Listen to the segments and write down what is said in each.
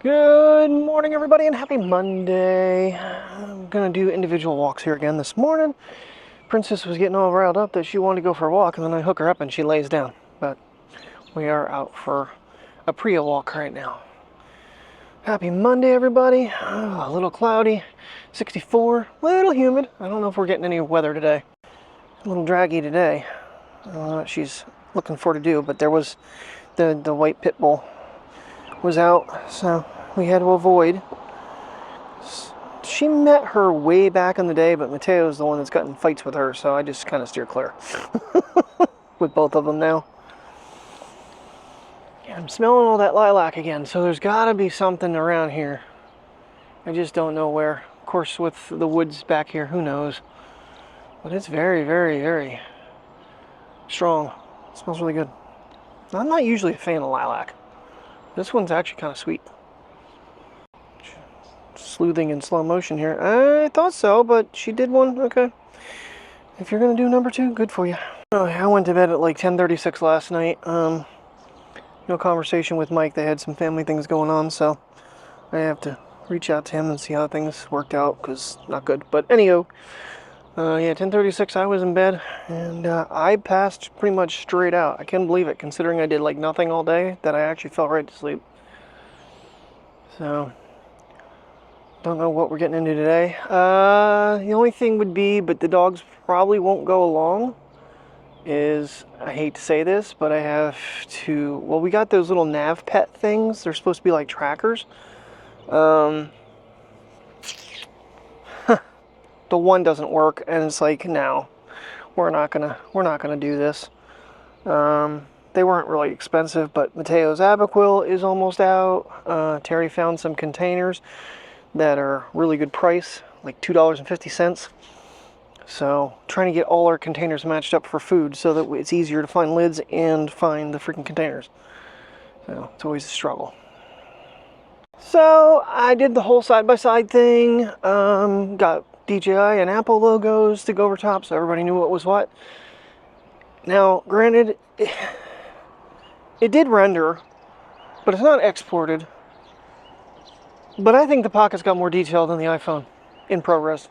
Good morning, everybody, and happy Monday. I'm gonna do individual walks here again this morning. Princess was getting all riled up that she wanted to go for a walk, and then I hook her up and she lays down. But we are out for a Priya walk right now. Happy Monday, everybody. Oh, a little cloudy, 64, a little humid. I don't know if we're getting any weather today. A little draggy today. I don't know what she's looking for to do, but there was the white pit bull was out, so we had to avoid. She met her way back in the day, but Mateo's the one that's gotten fights with her, so I just kind of steer clear with both of them now. Yeah, I'm smelling all that lilac again, so there's got to be something around here. I just don't know where. Of course, with the woods back here, who knows? But it's very, very, very strong. It smells really good. I'm not usually a fan of lilac. This one's actually kind of sweet. Sleuthing in slow motion here. I thought so, but she did one. Okay. If you're going to do number 2, good for you. Oh, I went to bed at like 10:36 last night. No conversation with Mike. They had some family things going on, so I have to reach out to him and see how things worked out, because not good. But anyhow, yeah, 10:36 I was in bed, and I passed pretty much straight out. I can't believe it, considering I did like nothing all day, that I actually fell right to sleep. So, don't know what we're getting into today. The only thing would be, but the dogs probably won't go along, is, I hate to say this, but I have to, well, we got those little nav pet things. They're supposed to be like trackers. The one doesn't work, and it's like, no, we're not gonna do this. They weren't really expensive, but Mateo's Abaquil is almost out. Terry found some containers that are really good price, like $2.50. So trying to get all our containers matched up for food so that it's easier to find lids and find the freaking containers. So it's always a struggle. So I did the whole side-by-side thing. Got DJI and Apple logos to go over top so everybody knew what was what. Now, granted, it did render, but it's not exported. But I think the Pocket's got more detail than the iPhone in ProRes,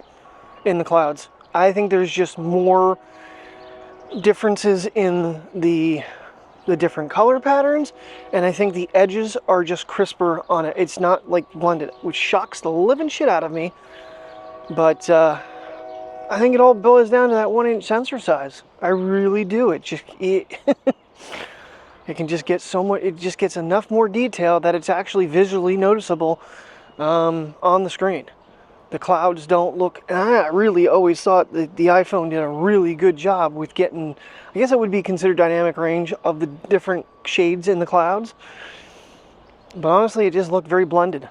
in the clouds. I think there's just more differences in the different color patterns, and I think the edges are just crisper on it. It's not like blended, which shocks the living shit out of me. But I think it all boils down to that 1-inch sensor size. I really do. It can just get so much. It just gets enough more detail that it's actually visually noticeable on the screen. The clouds don't look. And I really always thought that the iPhone did a really good job with getting, I guess it would be considered dynamic range of the different shades in the clouds. But honestly, it just looked very blended.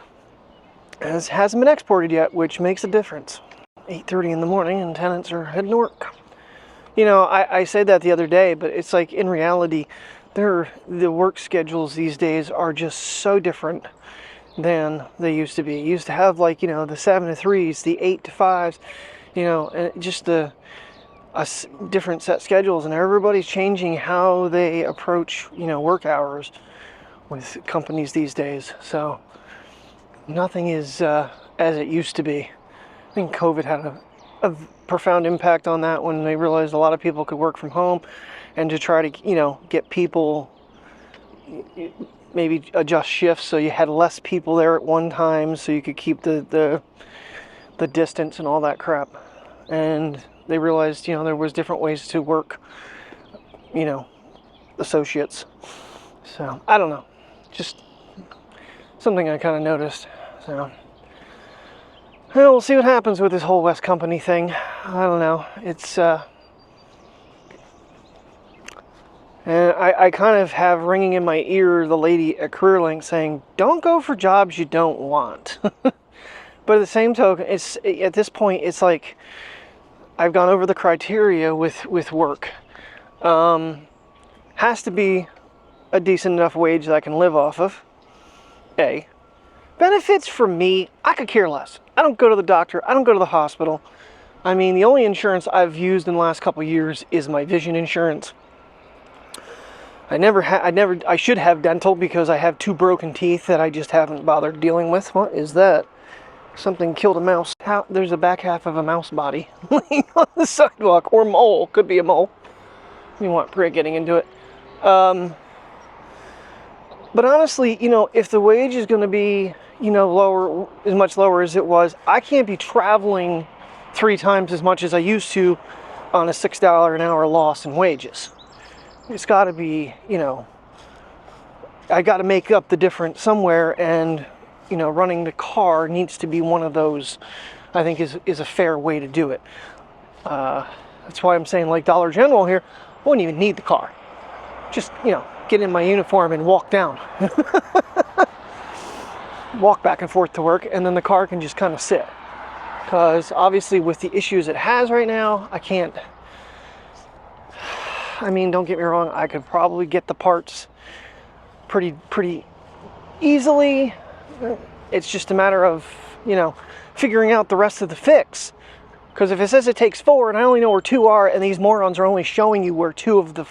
It hasn't been exported yet, which makes a difference. 8:30 in the morning and tenants are heading to work. You know, I said that the other day, but it's like, in reality, the work schedules these days are just so different than they used to be. You used to have, like, you know, the 7 to 3s, the 8 to 5s, you know, and just the different set schedules, and everybody's changing how they approach, you know, work hours with companies these days. So nothing is as it used to be. I think COVID had a profound impact on that when they realized a lot of people could work from home, and to try to, you know, get people, maybe adjust shifts so you had less people there at one time so you could keep the distance and all that crap. And they realized, you know, there was different ways to work, you know, associates. So I don't know, just something I kind of noticed. So, well, we'll see what happens with this whole West Company thing. I don't know. It's, and I kind of have ringing in my ear the lady at CareerLink saying, don't go for jobs you don't want. But at the same token, it's, at this point, it's like, I've gone over the criteria with work. Has to be a decent enough wage that I can live off of. A. Benefits for me, I could care less. I don't go to the doctor. I don't go to the hospital. I mean, the only insurance I've used in the last couple of years is my vision insurance. I should have dental because I have 2 broken teeth that I just haven't bothered dealing with. What is that? Something killed a mouse. There's the back half of a mouse body laying on the sidewalk, or mole. Could be a mole. You want Priya getting into it. But honestly, you know, if the wage is going to be, you know, lower, as much lower as it was, I can't be traveling 3 times as much as I used to on a $6 an hour loss in wages. It's got to be, you know, I got to make up the difference somewhere, and, you know, running the car needs to be one of those, I think is a fair way to do it. That's why I'm saying, like Dollar General here, I wouldn't even need the car. Just, you know, get in my uniform and walk down. Walk back and forth to work, and then the car can just kind of sit. Because obviously with the issues it has right now, I can't, I mean, don't get me wrong, I could probably get the parts pretty easily. It's just a matter of, you know, figuring out the rest of the fix. Because if it says it takes 4 and I only know where 2 are, and these morons are only showing you where 2 of the,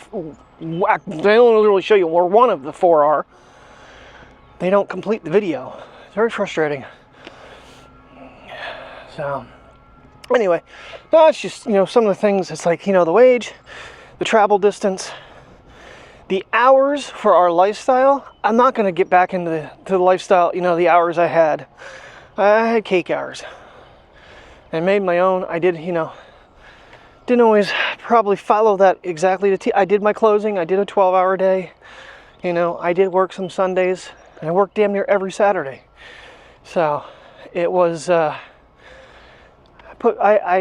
they don't really show you where 1 of the 4 are, they don't complete the video. It's very frustrating. So, anyway, that's just, you know, some of the things. It's like, you know, the wage, the travel distance, the hours for our lifestyle. I'm not going to get back into the lifestyle, you know, the hours I had. I had cake hours. And made my own. I did, you know, didn't always probably follow that exactly to T. I did my closing. I did a 12-hour day. You know, I did work some Sundays. And I worked damn near every Saturday. So, it was, I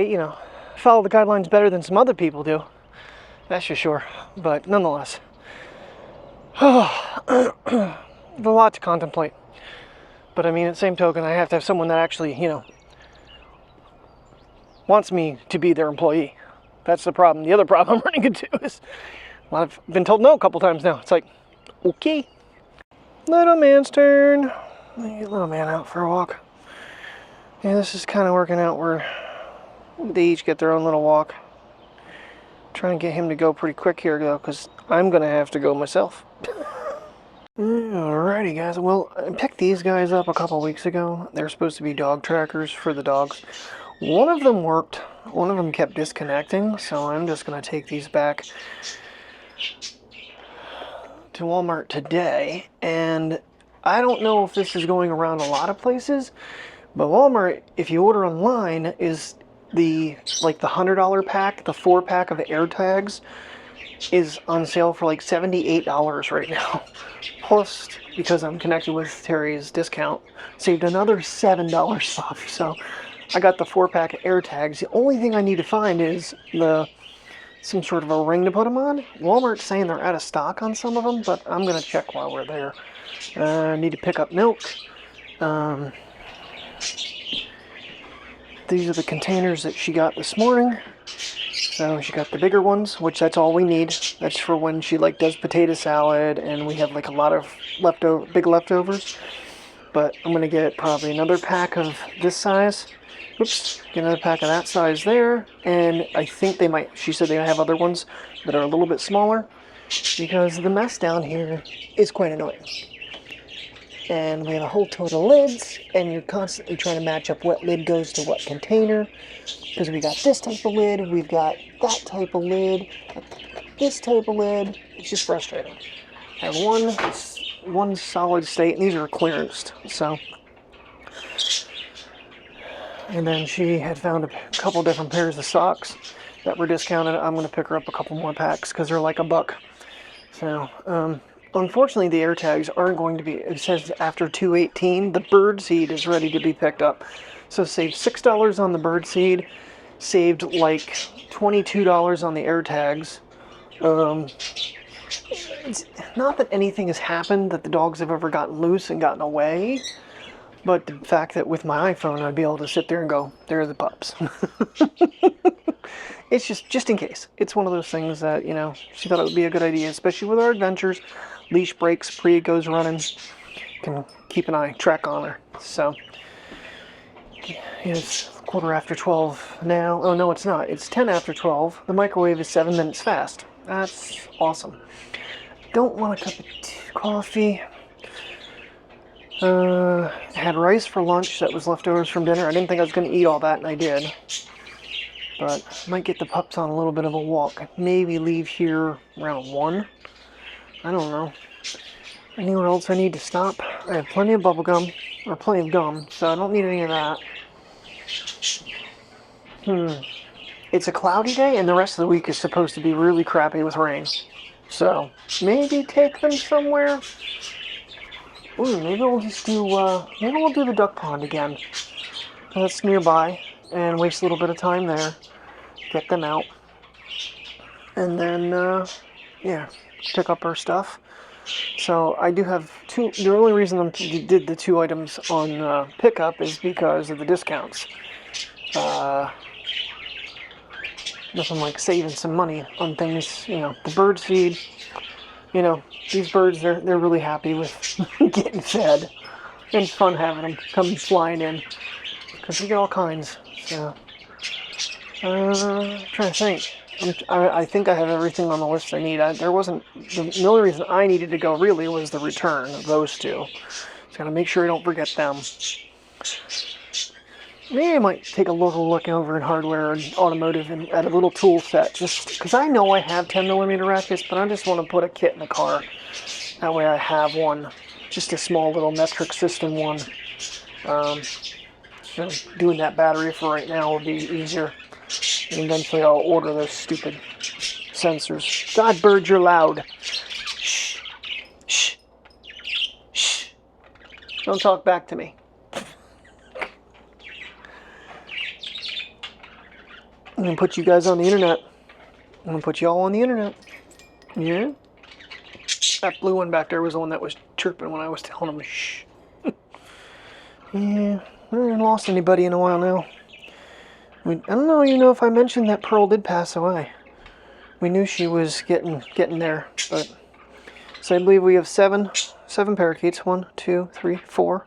you know, follow the guidelines better than some other people do. That's for sure. But nonetheless, a lot to contemplate. But I mean, at the same token, I have to have someone that actually, you know, wants me to be their employee. That's the problem. The other problem I'm running into is, well, I've been told no a couple times now. It's like, okay. Little man's turn. Let me get little man out for a walk. Yeah, this is kind of working out where they each get their own little walk. Trying to get him to go pretty quick here, though, because I'm going to have to go myself. Alrighty, guys. Well, I picked these guys up a couple weeks ago. They're supposed to be dog trackers for the dogs. One of them worked. One of them kept disconnecting, so I'm just going to take these back to Walmart today. And I don't know if this is going around a lot of places, but Walmart, if you order online, is the $100 pack, the 4-pack of AirTags, is on sale for like $78 right now. Plus, because I'm connected with Terry's discount, saved another $7 off. So I got the 4-pack of AirTags. The only thing I need to find is some sort of a ring to put them on. Walmart's saying they're out of stock on some of them, but I'm going to check while we're there. I need to pick up milk. These are the containers that she got this morning. So she got the bigger ones, which that's all we need. That's for when she like does potato salad and we have like a lot of big leftovers. But I'm going to get probably another pack of this size. Oops, get another pack of that size there. And I think she said they have other ones that are a little bit smaller, because the mess down here is quite annoying. And we have a whole tote of lids, and you're constantly trying to match up what lid goes to what container. Because we got this type of lid, we've got that type of lid, this type of lid. It's just frustrating. I have one solid state, and these are clearanced, so. And then she had found a couple different pairs of socks that were discounted. I'm going to pick her up a couple more packs because they're like $1. So, unfortunately, the AirTags aren't going to be, it says after 2/18, the bird seed is ready to be picked up. So saved $6 on the bird seed, saved like $22 on the AirTags. It's not that anything has happened that the dogs have ever gotten loose and gotten away, but the fact that with my iPhone I'd be able to sit there and go, there are the pups. It's just in case. It's one of those things that, you know, she thought it would be a good idea, especially with our adventures. Leash breaks, Priya goes running, can keep an eye, track on her. So, it's 12:15 now. Oh, no, it's not. It's 10 after 12. The microwave is 7 minutes fast. That's awesome. don't want a cup of coffee. I had rice for lunch that was leftovers from dinner. I didn't think I was going to eat all that, and I did. But I might get the pups on a little bit of a walk. Maybe leave here around 1. I don't know. Anywhere else I need to stop? I have plenty of bubble gum, or plenty of gum, so I don't need any of that. It's a cloudy day, and the rest of the week is supposed to be really crappy with rain. So, maybe take them somewhere. Ooh, maybe we'll just do, maybe we'll do the duck pond again. That's nearby, and waste a little bit of time there. Get them out. And then, yeah, pick up our stuff. So, I do have 2, the only reason I did the 2 items on pickup is because of the discounts. Nothing like saving some money on things, you know, the bird feed. You know, these birds, they're really happy with getting fed. And it's fun having them come flying in. Because we get all kinds. So, I'm trying to think. I think I have everything on the list I need. There wasn't, the only reason I needed to go really was the return of those 2. Just gotta make sure I don't forget them. Maybe I might take a little look over in hardware and automotive and at a little tool set, just because I know I have 10mm ratchets, but I just want to put a kit in the car. That way I have one, just a small little metric system one. So doing that battery for right now will be easier. And eventually I'll order those stupid sensors. God, bird, you're loud. Shh. Shh. Shh. Don't talk back to me. I'm going to put you guys on the internet. I'm going to put you all on the internet. Yeah? That blue one back there was the one that was chirping when I was telling him to shh. Yeah, I haven't lost anybody in a while now. I don't know, you know, if I mentioned that Pearl did pass away. We knew she was getting there, but... So I believe we have 7 parakeets. 1, 2, 3, 4.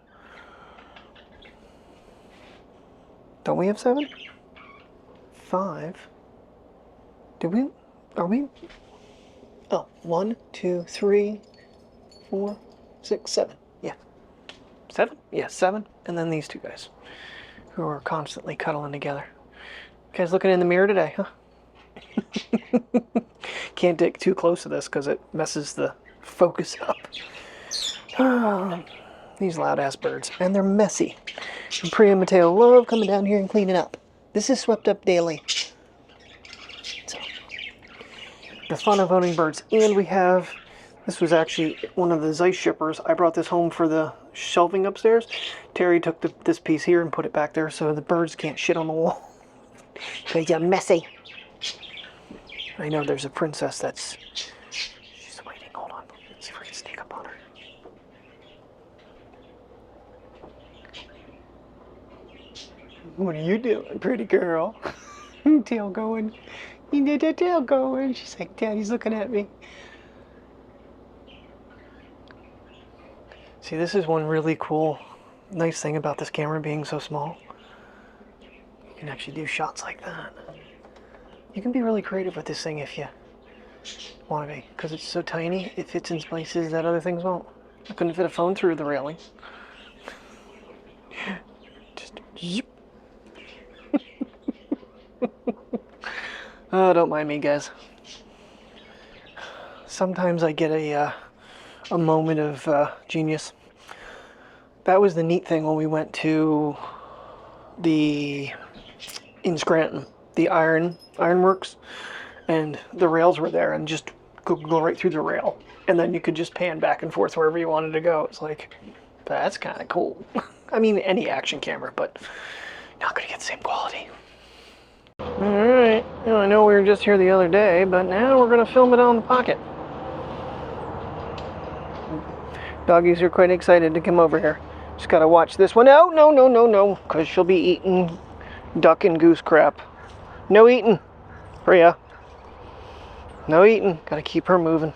Don't we have 7? 5. Did we? Are we? Oh, 1, 2, 3, 4, 6, 7. Yeah. 7? Yeah, 7. And then these 2 guys who are constantly cuddling together. You guys looking in the mirror today, huh? Can't get too close to this because it messes the focus up. Oh, these loud ass birds. And they're messy. And Priya and Mateo love coming down here and cleaning up. This is swept up daily. So, the fun of owning birds. And we have, this was actually one of the Zeiss shippers. I brought this home for the shelving upstairs. Terry took this piece here and put it back there so the birds can't shit on the wall. Because you're messy. I know there's a princess that's, she's waiting. Hold on. Let's see if we can sneak up on her. What are you doing, pretty girl? Tail going. You did that tail going. She's like, Daddy's looking at me. See, this is one really cool, nice thing about this camera being so small. You can actually do shots like that. You can be really creative with this thing if you want to be. Because it's so tiny, it fits in places that other things won't. I couldn't fit a phone through the railing. Just, yep. Oh, don't mind me, guys. Sometimes I get a moment of genius. That was the neat thing when we went to in Scranton, the ironworks, and the rails were there, and just go right through the rail, and then you could just pan back and forth wherever you wanted to go. It's like, that's kind of cool. I mean, any action camera, but not gonna get the same quality. Alright, well, I know we were just here the other day, but now we're going to film it on the Pocket. Doggies are quite excited to come over here. Just got to watch this one. No, because she'll be eating duck and goose crap. No eating, Priya. No eating. Got to keep her moving.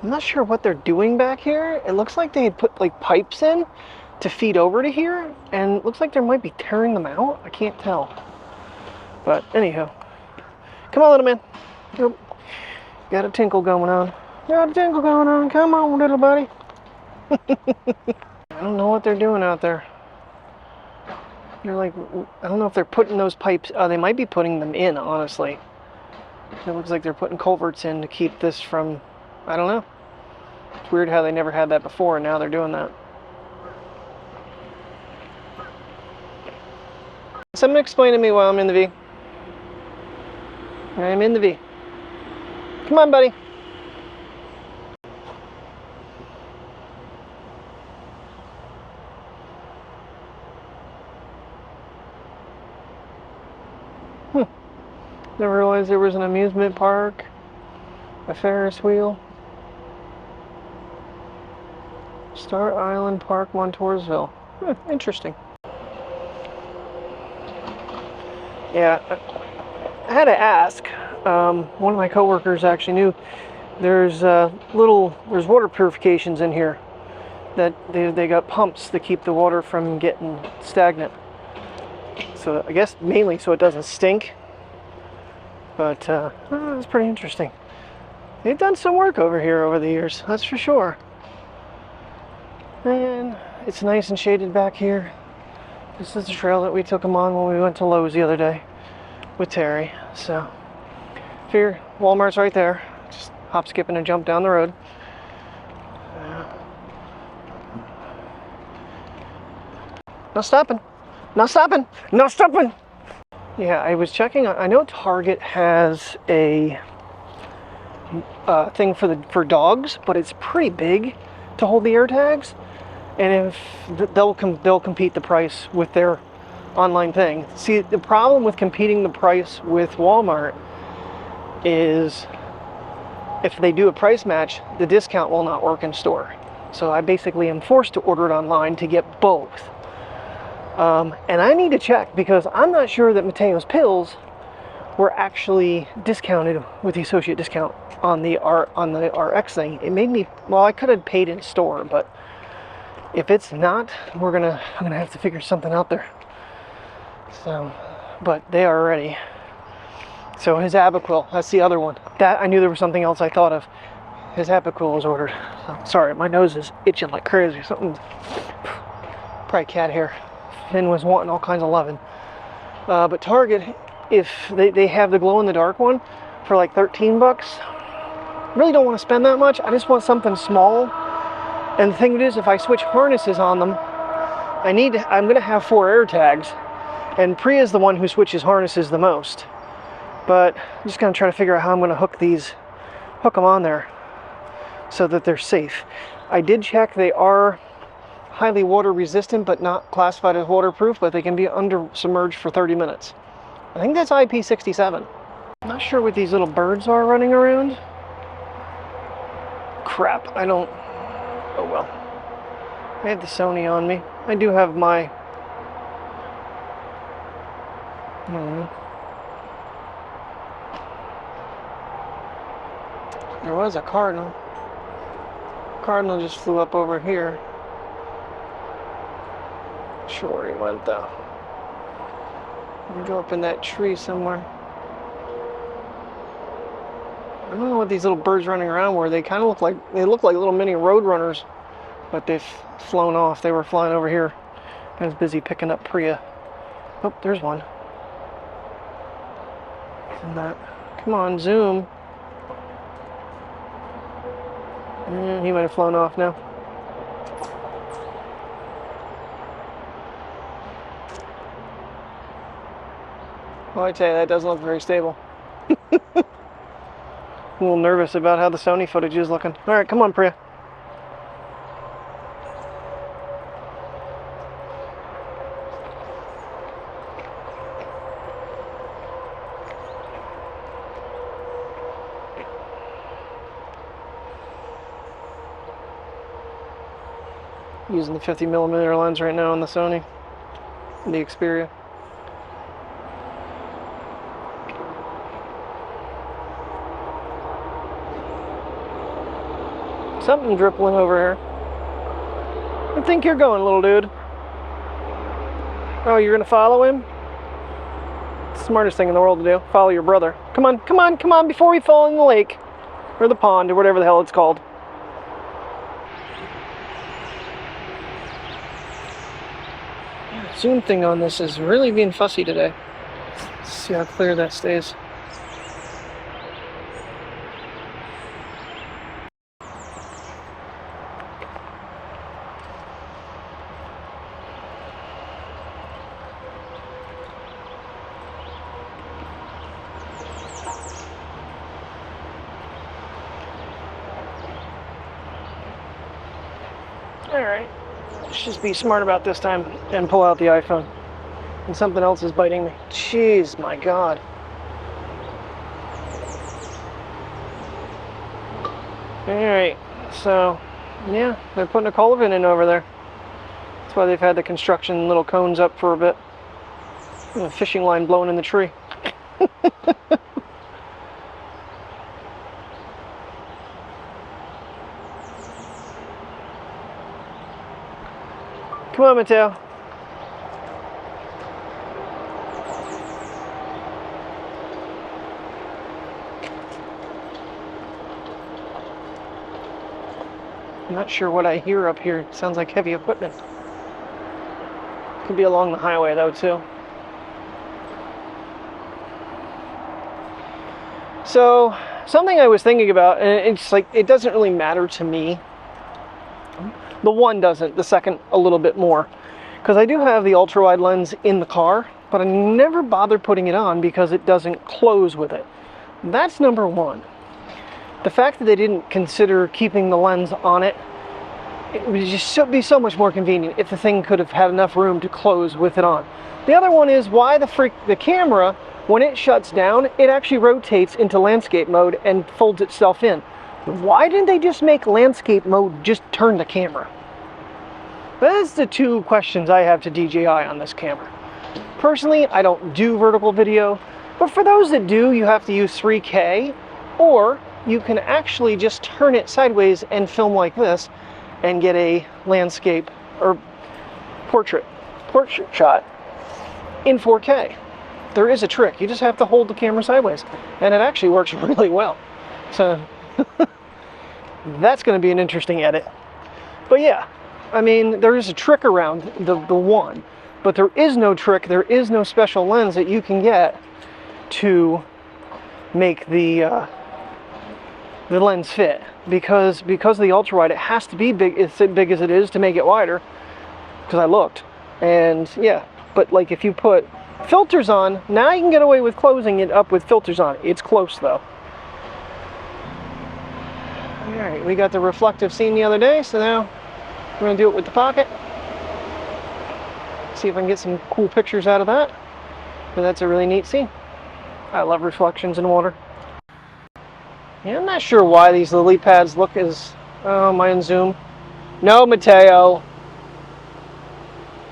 I'm not sure what they're doing back here. It looks like they had put like pipes in to feed over to here, and it looks like they might be tearing them out. I can't tell. But anyhow, come on, little man. Nope. Got a tinkle going on. Got a jingle going on. Come on, little buddy. I don't know what they're doing out there. They're like, I don't know if they're putting those pipes. They might be putting them in, honestly. It looks like they're putting culverts in to keep this from, I don't know. It's weird how they never had that before and now they're doing that. Someone explain to me why I'm in the V. I'm in the V. Come on, buddy. Never realized there was an amusement park, a Ferris wheel. Star Island Park, Montoursville. Interesting. Yeah, I had to ask. One of my coworkers actually knew there's water purifications in here that they got pumps that keep the water from getting stagnant. So I guess mainly so it doesn't stink. But it's pretty interesting. They've done some work over here over the years, that's for sure. And it's nice and shaded back here. This is the trail that we took them on when we went to Lowe's the other day with Terry. So, here, Walmart's right there. Just hop, skip, and a jump down the road. No stopping. No stopping. No stopping. Yeah, I was checking. I know Target has a thing for dogs, but it's pretty big to hold the AirTags, and if they'll compete the price with their online thing. See, the problem with competing the price with Walmart is if they do a price match, the discount will not work in store. So I basically am forced to order it online to get both. And I need to check because I'm not sure that Mateo's pills were actually discounted with the associate discount on the RX thing. It made me, well, I could have paid in store, but if it's not, I'm gonna have to figure something out there. So, but they are ready. So his Abaquil, that's the other one. That I knew there was something else I thought of. His Abaquil was ordered. So, sorry, my nose is itching like crazy. Something, probably cat hair. Finn was wanting all kinds of loving. But Target, if they have the glow-in-the-dark one for like 13 bucks, really don't want to spend that much. I just want something small. And the thing is, if I switch harnesses on them, I'm going to have 4 AirTags. And Priya's the one who switches harnesses the most. But I'm just going to try to figure out how I'm going to hook them on there so that they're safe. I did check, they are highly water resistant but not classified as waterproof, but they can be submerged for 30 minutes. I think that's IP67. I'm not sure what these little birds are running around. Crap, I don't, oh well. I have the Sony on me. I do have my, I don't know. There was a cardinal. Cardinal just flew up over here. Sure where he went though. He go up in that tree somewhere. I don't know what these little birds running around were. They kind of look like little mini road runners, but they've flown off. They were flying over here. I was busy picking up Priya. Oh, there's one. And that. Come on, zoom. And he might have flown off now. Well, I tell you, that doesn't look very stable. A little nervous about how the Sony footage is looking. All right, come on, Priya. Using the 50mm lens right now on the Sony, the Xperia. Something dripping over here. I think you're going, little dude. Oh, you're gonna follow him? It's the smartest thing in the world to do. Follow your brother. Come on, come on, come on, before we fall in the lake. or the pond, or whatever the hell it's called. Yeah, zoom thing on this is really being fussy today. Let's see how clear that stays. Alright, let's just be smart about this time and pull out the iPhone. And something else is biting me. Jeez, my God. Alright, so, yeah, they're putting a culvert in over there. That's why they've had the construction little cones up for a bit. And a fishing line blowing in the tree. Come on, Mateo. I'm not sure what I hear up here. It sounds like heavy equipment. Could be along the highway though, too. So, something I was thinking about, and it's like, it doesn't really matter to me. The one doesn't, the second a little bit more. Because I do have the ultra-wide lens in the car, but I never bother putting it on because it doesn't close with it. That's number one. The fact that they didn't consider keeping the lens on it, it would just be so much more convenient if the thing could have had enough room to close with it on. The other one is why the camera, when it shuts down, it actually rotates into landscape mode and folds itself in. Why didn't they just make landscape mode just turn the camera? That's the two questions I have to DJI on this camera. Personally, I don't do vertical video, but for those that do, you have to use 3K, or you can actually just turn it sideways and film like this and get a landscape or portrait shot in 4K. There is a trick. You just have to hold the camera sideways, and it actually works really well. So that's going to be an interesting edit. But yeah, I mean, there is a trick around the one, but there is no trick, there is no special lens that you can get to make the lens fit, because of the ultra wide, it has to be big, as big as it is to make it wider, because I looked. And yeah, but like if you put filters on, now you can get away with closing it up with filters on. It's close though. Alright, we got the reflective scene the other day, so now we're going to do it with the Pocket. See if I can get some cool pictures out of that. But that's a really neat scene. I love reflections in water. Yeah, I'm not sure why these lily pads look as... Oh, am I in zoom? No, Mateo.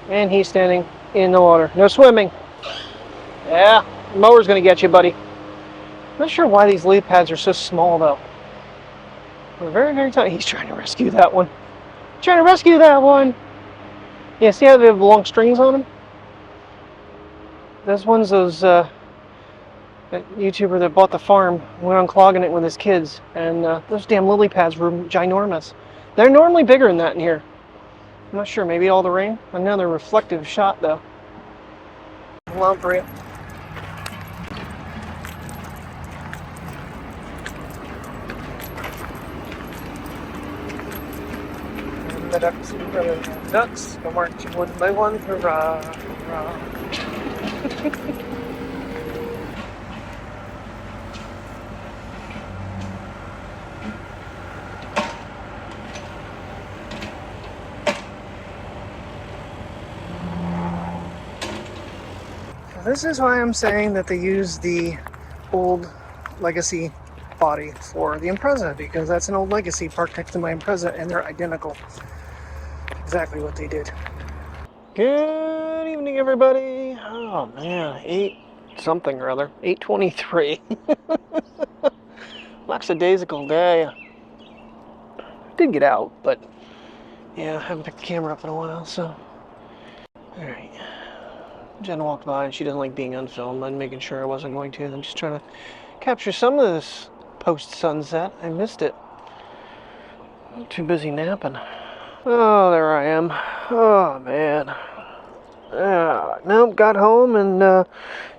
And he's standing in the water. No swimming. Yeah, the mower's going to get you, buddy. I'm not sure why these lily pads are so small, though. They're very, very tiny. He's trying to rescue that one. Trying to rescue that one. Yeah, see how they have long strings on them? Those ones, that YouTuber that bought the farm went on clogging it with his kids, and those damn lily pads were ginormous. They're normally bigger than that in here. I'm not sure, maybe all the rain. Another reflective shot though. Hold on for you. The ducks go marching one by one, hurrah, hurrah. This is why I'm saying that they use the old legacy body for the Impreza, because that's an old legacy parked next to my Impreza and they're identical. Exactly what they did. Good evening, everybody. Oh man, 8 something or other, 8:23. Lackadaisical day. Did get out, but yeah, I haven't picked the camera up in a while, so. Alright. Jen walked by and she doesn't like being unfilmed. I'm making sure I wasn't going to. I'm just trying to capture some of this post-sunset. I missed it. I'm too busy napping. Oh, there I am. Oh, man. Nope, got home and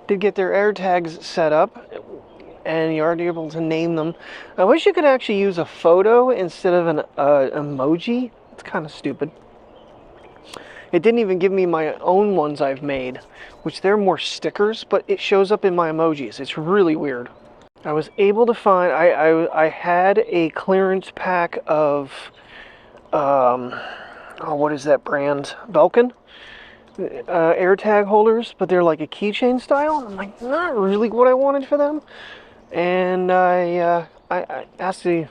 did get their AirTags set up. And you're already able to name them. I wish you could actually use a photo instead of an emoji. It's kind of stupid. It didn't even give me my own ones I've made, which they're more stickers, but it shows up in my emojis. It's really weird. I was able to find, I had a clearance pack of, what is that brand? Belkin? AirTag holders, but they're like a keychain style. I'm like, not really what I wanted for them. And I asked the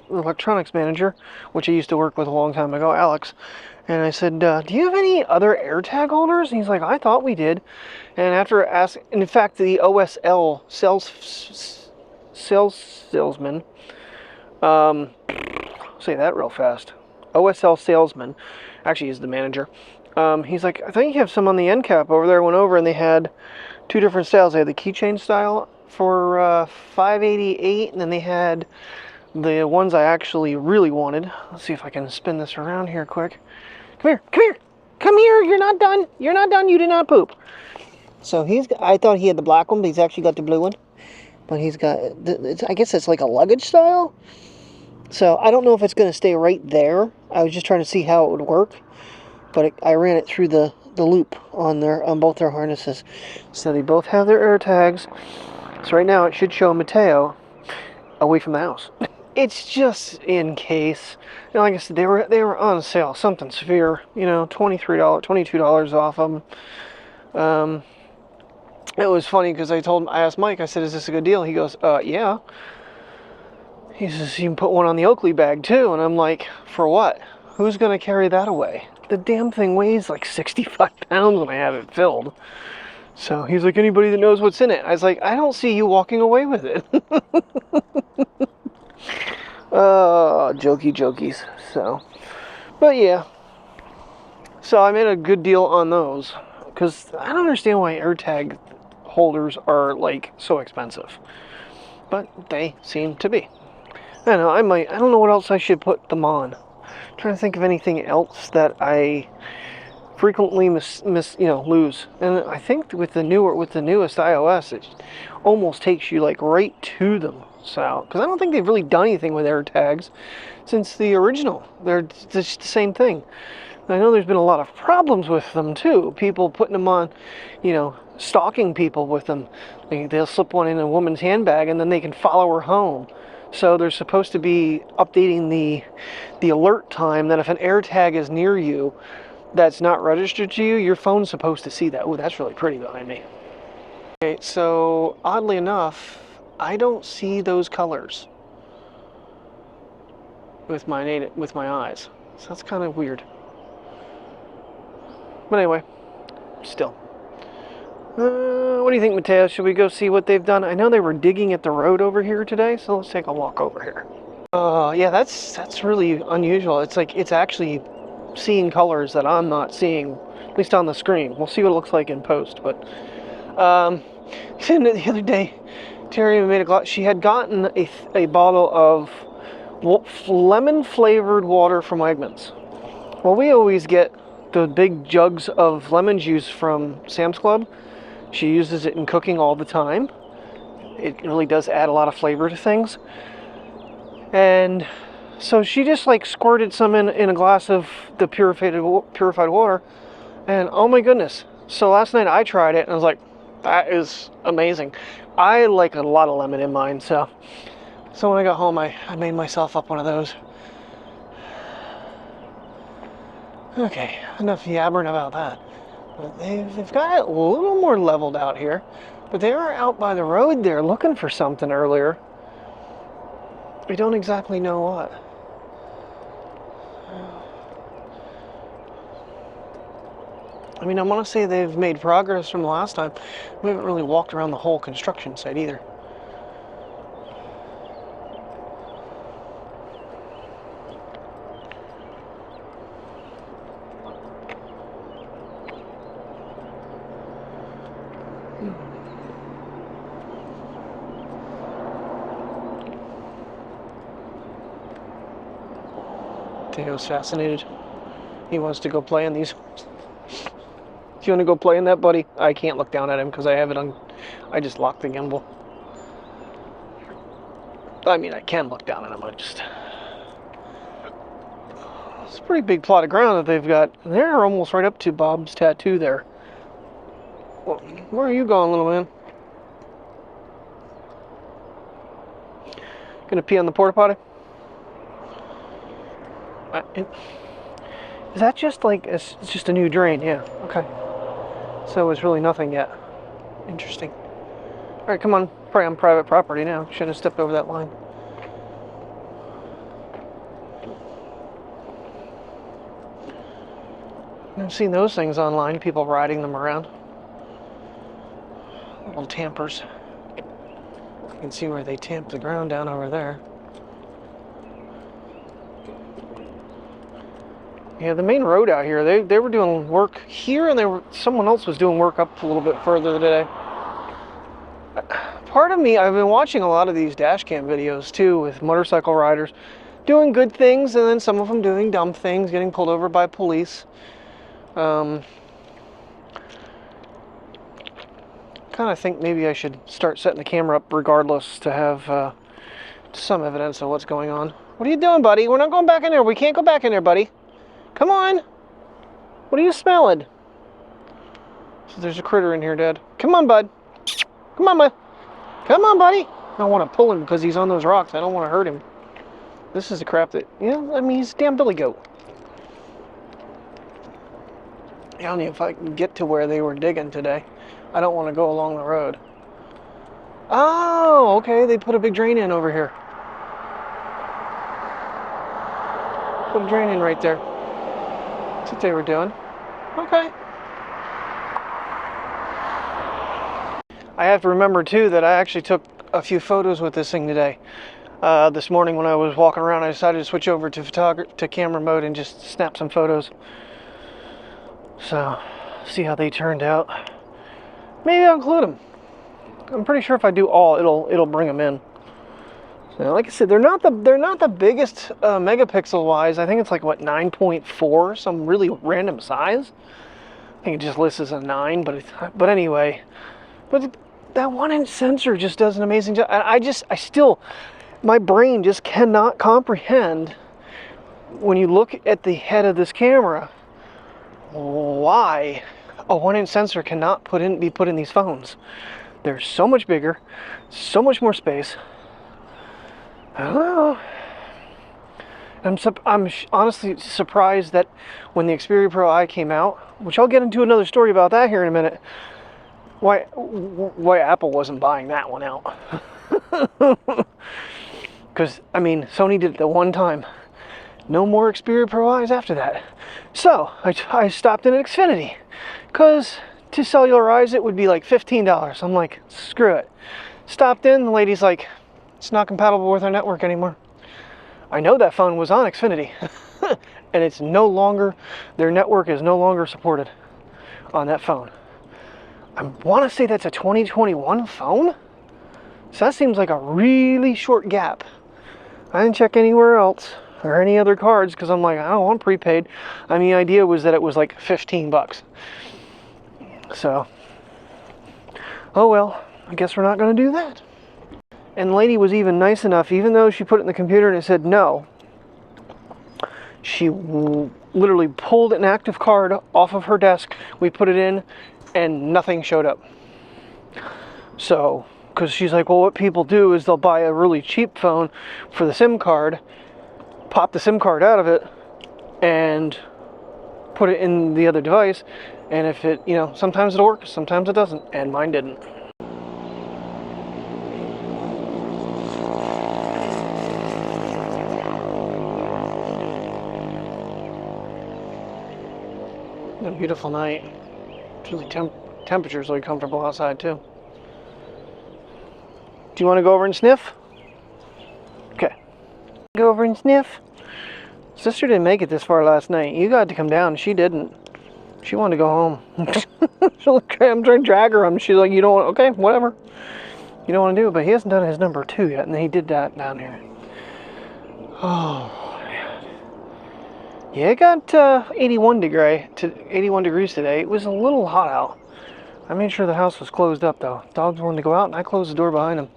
electronics manager, which I used to work with a long time ago, Alex, and I said, do you have any other AirTag holders? And he's like, I thought we did. And after asking, in fact, the OSL salesman, say that real fast, OSL salesman, actually he's the manager, he's like, I think you have some on the end cap over there. I went over and they had two different styles. They had the keychain style for $588, and then they had the ones I actually really wanted. Let's see if I can spin this around here quick. Come here, come here, come here. You're not done. You're not done. You did not poop. So I thought he had the black one, but he's actually got the blue one. But he's got, I guess it's like a luggage style. So I don't know if it's going to stay right there. I was just trying to see how it would work. But I ran it through the loop on both their harnesses. So they both have their AirTags. So right now it should show Mateo away from the house. It's just in case. You know, like I said, they were on sale, something severe. You know, $23, $22 off them. It was funny because I asked Mike. I said, "Is this a good deal?" He goes, "Yeah." He says, "You can put one on the Oakley bag too." And I'm like, "For what? Who's gonna carry that away? The damn thing weighs like 65 pounds when I have it filled." So he's like, "Anybody that knows what's in it." I was like, "I don't see you walking away with it." Jokies. So, but yeah. So I made a good deal on those because I don't understand why AirTag holders are like so expensive, but they seem to be. I don't know. I don't know what else I should put them on. I'm trying to think of anything else that I frequently lose. And I think with the newest iOS, it almost takes you like right to them. So, because I don't think they've really done anything with AirTags since the original. They're just the same thing. And I know there's been a lot of problems with them too. People putting them on, stalking people with them. They'll slip one in a woman's handbag and then they can follow her home. So they're supposed to be updating the alert time that if an AirTag is near you that's not registered to you, your phone's supposed to see that. Oh, that's really pretty behind me. Okay, so oddly enough, I don't see those colors with my eyes. So that's kind of weird. But anyway, still. What do you think, Mateo? Should we go see what they've done? I know they were digging at the road over here today, so let's take a walk over here. Yeah, that's really unusual. It's like it's actually seeing colors that I'm not seeing, at least on the screen. We'll see what it looks like in post. But the other day, Terry made a glass. She had gotten a bottle of lemon-flavored water from Wegmans. Well, we always get the big jugs of lemon juice from Sam's Club. She uses it in cooking all the time. It really does add a lot of flavor to things. And so she just like squirted some in a glass of the purified water. And oh my goodness. So last night I tried it and I was like, that is amazing. I like a lot of lemon in mine. So when I got home, I made myself up one of those. Okay, enough yabbering about that. But they've got it a little more leveled out here. But they were out by the road there looking for something earlier. We don't exactly know what. I mean, I want to say they've made progress from the last time. We haven't really walked around the whole construction site either. Theo's fascinated. He wants to go play in these. Do you want to go play in that, buddy? I can't look down at him because I have it on. I just locked the gimbal. I mean, I can look down at him. It's a pretty big plot of ground that they've got. They're almost right up to Bob's tattoo there. Well, where are you going, little man? Gonna pee on the porta potty? Is that just like, it's just a new drain? Yeah, okay. So it's really nothing yet. Interesting. Alright, come on. Probably on private property now. Shouldn't have stepped over that line. I've seen those things online, people riding them around. Little tampers. You can see where they tamp the ground down over there. Yeah, the main road out here, they were doing work here, and someone else was doing work up a little bit further today. Part of me, I've been watching a lot of these dash cam videos too with motorcycle riders doing good things, and then some of them doing dumb things, getting pulled over by police. Kind of think maybe I should start setting the camera up regardless to have some evidence of what's going on. What are you doing, buddy? We're not going back in there. We can't go back in there, buddy. Come on. What are you smelling? So there's a critter in here, Dad. Come on, bud. Come on, bud. Come on, buddy. I don't want to pull him because he's on those rocks. I don't want to hurt him. This is the crap that, I mean, he's a damn billy goat. I don't know if I can get to where they were digging today. I don't want to go along the road. Oh, okay. They put a big drain in over here. Put a drain in right there. That's what they were doing. Okay. I have to remember too that I actually took a few photos with this thing today. This morning when I was walking around, I decided to switch over to camera mode and just snap some photos. So, see how they turned out. Maybe I'll include them. I'm pretty sure if I do all, it'll bring them in. So, like I said, they're not the biggest megapixel wise. I think it's like what, 9.4, some really random size. I think it just lists as a 9, but anyway, but that 1-inch sensor just does an amazing job. And my brain just cannot comprehend when you look at the head of this camera why a 1-inch sensor cannot be put in these phones. They're so much bigger, so much more space. I don't know. I'm honestly surprised that when the Xperia Pro I came out, which I'll get into another story about that here in a minute, why Apple wasn't buying that one out. Because, I mean, Sony did it the one time. No more Xperia Pro I's after that. So, I stopped in at Xfinity. Because to cellularize it would be like $15. I'm like, screw it. Stopped in, the lady's like, it's not compatible with our network anymore. I know that phone was on Xfinity. And it's no longer, their network is no longer supported on that phone. I want to say that's a 2021 phone. So that seems like a really short gap. I didn't check anywhere else or any other cards because I'm like, I don't want prepaid. I mean, the idea was that it was like 15 bucks. So, oh well, I guess we're not going to do that. And the lady was even nice enough, even though she put it in the computer and it said no, she literally pulled an active card off of her desk. We put it in and nothing showed up. So, because she's like, well, what people do is they'll buy a really cheap phone for the SIM card, pop the SIM card out of it, and put it in the other device. And if it, sometimes it'll work, sometimes it doesn't. And mine didn't. A beautiful night. It's really temperature's really comfortable outside too. Do you want to go over and sniff? Okay. Go over and sniff. Sister didn't make it this far last night. You got to come down. She didn't. She wanted to go home. I'm trying to drag her. She's like, you don't want, okay, whatever. You don't want to do it, but he hasn't done his number 2 yet, and he did that down here. Oh, man. Yeah, it got 81 degrees today. It was a little hot out. I made sure the house was closed up though. Dogs wanted to go out and I closed the door behind them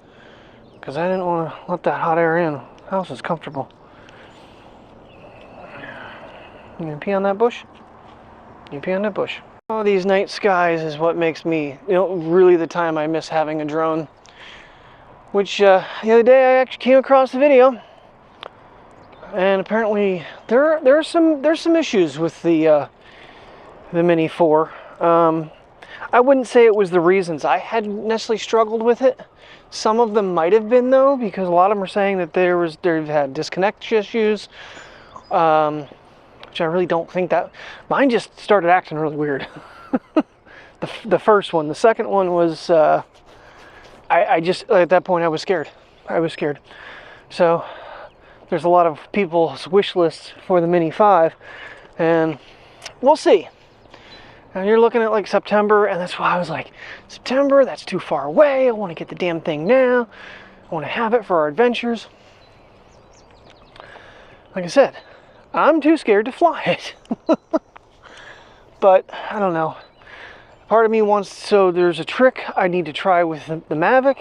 because I didn't want to let that hot air in. The house is comfortable. You gonna pee on that bush? You pee on that bush. Oh, these night skies is what makes me, really the time I miss having a drone. Which the other day I actually came across a video, and apparently there's some issues with the Mini 4. I wouldn't say it was the reasons I hadn't necessarily struggled with it. Some of them might have been though, because a lot of them are saying that they've had disconnect issues. Which I really don't think that. Mine just started acting really weird. the first one. The second one was, I just, at that point I was scared. So, there's a lot of people's wish lists for the Mini 5, and we'll see. And you're looking at like September, and that's why I was like, September, that's too far away. I want to get the damn thing now. I want to have it for our adventures. Like I said, I'm too scared to fly it. But I don't know. Part of me wants, so there's a trick I need to try with the Mavic.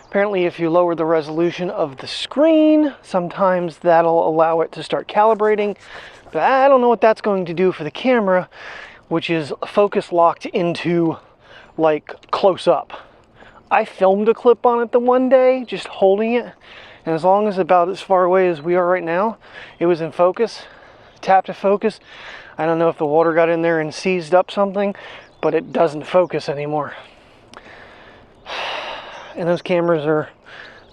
Apparently if you lower the resolution of the screen, sometimes that'll allow it to start calibrating. But I don't know what that's going to do for the camera, which is focus locked into like close up. I filmed a clip on it the one day, just holding it. And as long as about as far away as we are right now, it was in focus, tap to focus. I don't know if the water got in there and seized up something, but it doesn't focus anymore. And those cameras are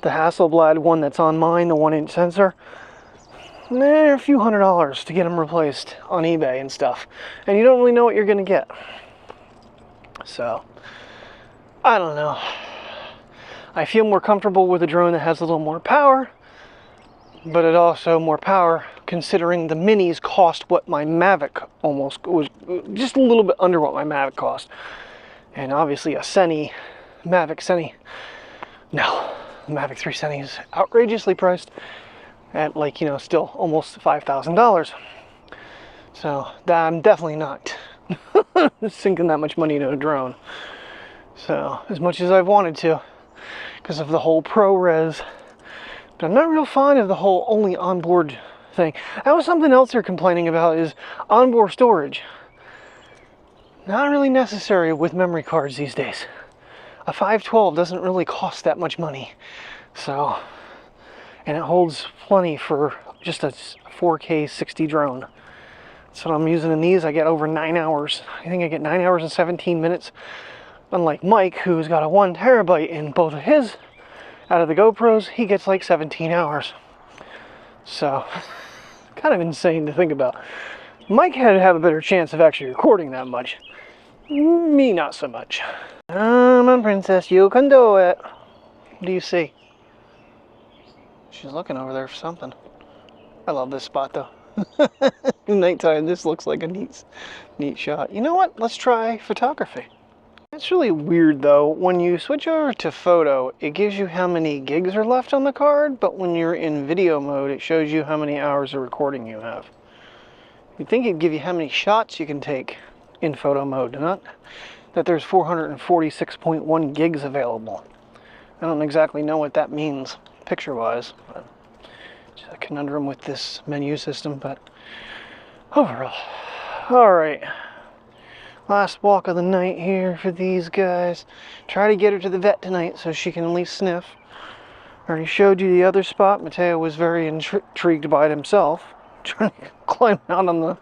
the Hasselblad one that's on mine, the 1-inch sensor. They're a few $100s to get them replaced on eBay and stuff. And you don't really know what you're gonna get. So, I don't know. I feel more comfortable with a drone that has a little more power, but it also more power considering the Minis cost what my Mavic almost was, just a little bit under what my Mavic cost. And obviously a Mavic Seni, no, the Mavic 3 Seni is outrageously priced at like, still almost $5,000. So I'm definitely not sinking that much money into a drone. So as much as I've wanted to, because of the whole ProRes, but I'm not real fond of the whole only onboard thing. That was something else they're complaining about, is onboard storage. Not really necessary with memory cards these days. A 512 doesn't really cost that much money. So, and it holds plenty for just a 4K 60 drone. That's what I'm using in these. I get over 9 hours. I think I get 9 hours and 17 minutes. Unlike Mike, who's got a 1 terabyte in both of his, out of the GoPros, he gets like 17 hours. So, kind of insane to think about. Mike had to have a better chance of actually recording that much. Me, not so much. Come on, princess, you can do it. What do you see? She's looking over there for something. I love this spot though. Nighttime, this looks like a neat shot. You know what? Let's try photography. It's really weird though. When you switch over to photo, it gives you how many gigs are left on the card, but when you're in video mode, it shows you how many hours of recording you have. You'd think it'd give you how many shots you can take in photo mode, not that there's 446.1 gigs available. I don't exactly know what that means picture-wise, but it's a conundrum with this menu system, but overall. Alright. Last walk of the night here for these guys. Try to get her to the vet tonight so she can at least sniff. Already showed you the other spot. Mateo was very intrigued by it himself. Trying to climb out on the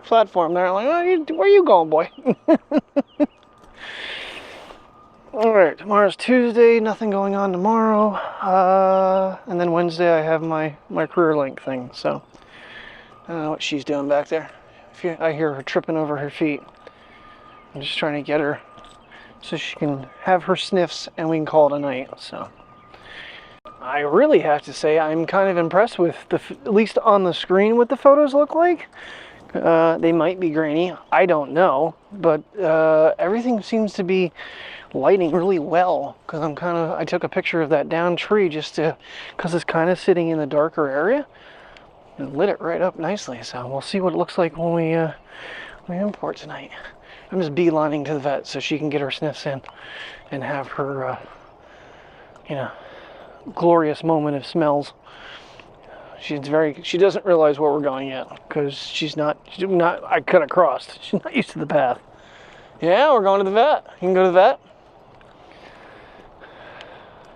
platform there. Like, where are you going, boy? Alright, tomorrow's Tuesday. Nothing going on tomorrow. And then Wednesday I have my career link thing. So, I don't know what she's doing back there. I hear her tripping over her feet. I'm just trying to get her so she can have her sniffs and we can call it a night. So I really have to say I'm kind of impressed with at least on the screen what the photos look like. They might be grainy, I don't know, but everything seems to be lighting really well because I took a picture of that down tree just because it's kind of sitting in the darker area. and lit it right up nicely. So we'll see what it looks like when we import tonight. I'm just beelining to the vet so she can get her sniffs in and have her, you know, glorious moment of smells. She doesn't realize where we're going yet because she's not, I cut across. She's not used to the path. Yeah, we're going to the vet. You can go to the vet.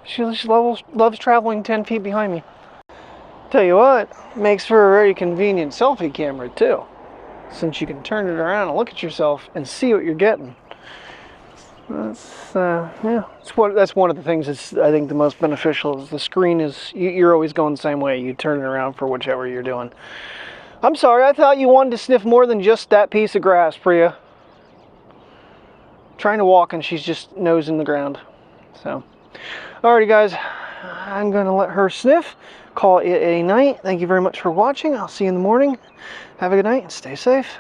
She loves traveling 10 feet behind me. Tell you what, makes for a very convenient selfie camera too, since you can turn it around and look at yourself and see what you're getting. That's yeah, that's one of the things that's, I think, the most beneficial is the screen is, you're always going the same way. You turn it around for whichever you're doing. I'm sorry, I thought you wanted to sniff more than just that piece of grass, Priya. Trying to walk and she's just nosing the ground. So, alrighty guys, I'm gonna let her sniff. Call it a night. Thank you very much for watching. I'll see you in the morning. Have a good night and stay safe.